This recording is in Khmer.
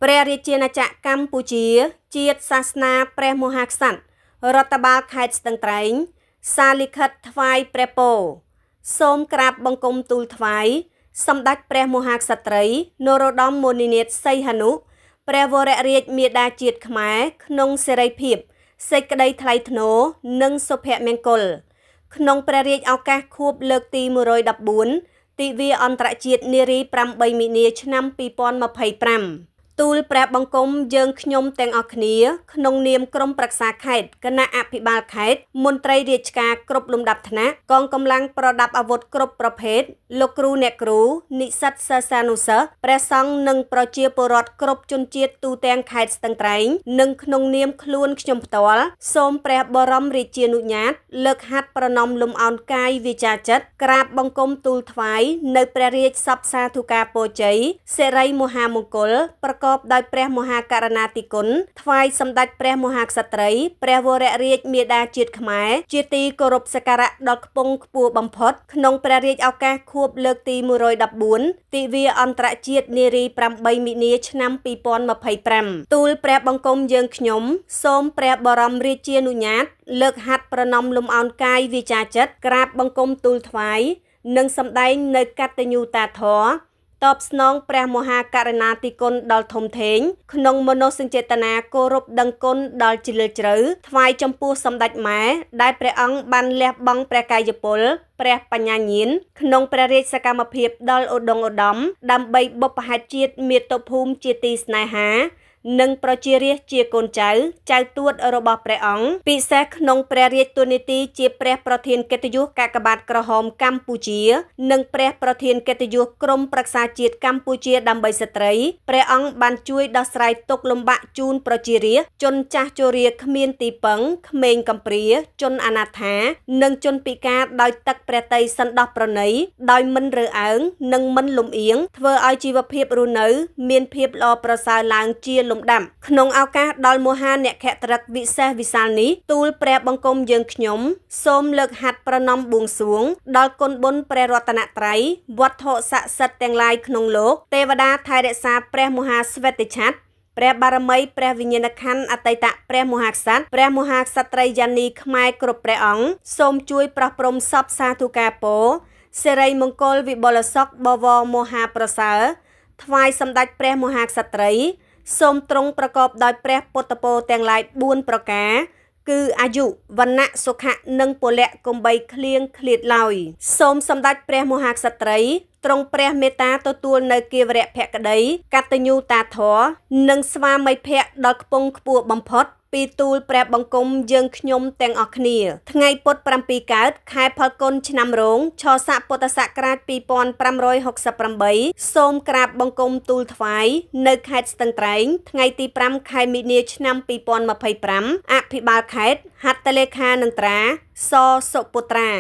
ព្រះរាជាណាចក្រកម្ពុជាជាតិសាសនាព្រះមហាក្សត្ររដ្ឋបាលខេត្តស្ទឹងត្រែងសារលិខិតថ្វាយព្រះពរសូមក្រាបបង្គំទូលថ្វាយសម្ដេចព្រះមហាក្សត្រីនរោត្តមមុនិនាថសីហនុព្រះវររាជមាតាជាតិខ្មែរក្នុងសេរីភាពសេចក្តីថ្លៃថ្នូរនិងសុភមង្គលក្នុងព្រះរាជឱកាសខួបលើកទី114ទិវាអន្តរជាតិនារី8មីនាឆ្នាំ2025ទូលព្រះបង្គំយើងខ្ញុំទាំងអស់គ្នាក្នុងនាមក្រុមប្រឹក្សាខេត្តគណៈអភិបាលខេត្តមន្ត្រីរាជការគ្រប់លំដាប់ថ្នាក់កងកម្លាំងប្រដាប់អាវុធគ្រប់ប្រភេទលោកគ្រូអ្នកគ្រូនិស្សិតសិស្សានុសិស្សព្រះសង្ឃនិងប្រជាពលរដ្ឋគ្រប់ជនជាតិទូទាំងខេត្តស្ទឹងត្រែងនិងក្នុងនាមខ្លួនខ្ញុំផ្ទាល់សូមព្រះបរមរាជានុញ្ញាតលើកហាត់ប្រណម្យលំអោនកាយវាចាចិត្តក្រាបបង្គំទូលថ្វាយនៅព្រះរាជសព្វសាធុការពរជ័យសិរីមហាមង្គលប្រកបដោយព្រះមហាករុណាធិគុណថ្វាយសម្ដេចព្រះមហាក្សត្រីព្រះវររាជមាតាជាតិខ្មែរជាទីគោរពសក្ការៈដ៏ខ្ពង់ខ្ពស់បំផុតក្នុងព្រះរាជឱកាសខួបលើកទី114ទិវាអន្តរជាតិនារី8មីនាឆ្នាំ2025ទូលព្រះបង្គំយើងខ្ញុំសូមព្រះបរមរាជានុញ្ញាតលើកហាត់ប្រណម្យលំអោនកាយវាចាចិត្តក្រាបបង្គំទូលថ្វាយនិងសម្ដែងនៅកតញ្ញូតាធម៌តបស្នងព្រះមហាករុណាធិគុណដល់ធំធេងក្នុងមនោសញ្ចេតនាគោរពដឹងគុណដល់ជ្រាលជ្រៅថ្វាយចំពោះសម្ដេចម៉ែដែលព្រះអង្គបានលះបង់ព្រះកាយពលព្រះបញ្ញាញាណក្នុងព្រះរាជសកម្មភាពដល់ឧត្តមឧត្តមដើម្បីបុព្វហេតុជាតិមាតុភូមិជាទីស្នេហានិងប្រជារាស្ត្រជាកូនចៅទួតរបស់ព្រះអង្គពិសេសក្នុងព្រះរាជតួនាទីជាព្រះប្រធានកិត្តិយសកាកបាទក្រហមកម្ពុជានិងព្រះប្រធានកិត្តិយសក្រមប្រឹក្សាជាតិកម្ពុជាដើម្បីស្ត្រីព្រះអង្គបានជួយដោះស្រាយទុក្ខលំបាកជូនប្រជារាស្ត្រជនចាស់ជរាគ្មានទីពឹងក្មេងកំព្រាជនអនាថានិងជនពិការដោយទឹកព្រះទ័យសន្តោសប្រណីដោយមិនរើអើងនិងមិនលំអៀងធ្វើឲ្យជីវភាពរស់នៅមានភាពល្អប្រសើរឡើងជាលំដាប់ក្នុងឱកាសដល់មហានក្ខត្រឹកវិសេសវិសាលនេះទូលព្រះបង្គំយើងខ្ញុំសូមលើកហាត់ប្រណម្យបួងសួងដល់គុណបុណ្យព្រះរតនត្រ័យវត្ថុស័ក្តិសិទ្ធិទាំងឡាយក្នុងលោកទេវតាថែរក្សាព្រះមហាស្វេតឆ័ត្រព្រះបារមីព្រះវិញ្ញាណក្ខន្ធអតីតព្រះមហាក្សត្រព្រះមហាក្សត្រីយានីខ្មែរគ្រប់ព្រះអង្គសូមជួយប្រោះព្រំសពសាធុការពរសិរីមង្គលវិបុលសុខបវរមហាប្រសើរថ្វាយសម្ដេចព្រះមហាក្សត្រីសូមទ្រង់ប្រកបដោយព្រះពុទ្ធពរទាំងឡាយ4ប្រការគឺអាយុវណ្ណៈសុខៈនិងពលៈកុំបីឃ្លៀងឃ្លាតឡើយសូមសម្ដេចព្រះមហាក្សត្រីទ្រង់ព្រះមេត្តាទទួលនៅគាវរៈភក្តីកតញ្ញូតាធម៌និងស្វាមីភក្តិដ៏ខ្ពង់ខ្ពស់បំផុតពីទូលព្រះបង្គំយើងខ្ញុំទាំងអស់គ្នាថ្ងៃពុធ7កើតខែផលគុណឆ្នាំរោងឆស័កពុទ្ធសករាជ2568សូមក្រាបបង្គំទូលថ្វាយនៅខេត្តស្ទឹងត្រែងថ្ងៃទី5ខែមីនាឆ្នាំ2025អភិបាលខេត្តហត្ថលេខានឹងត្រាសសុពុត្រា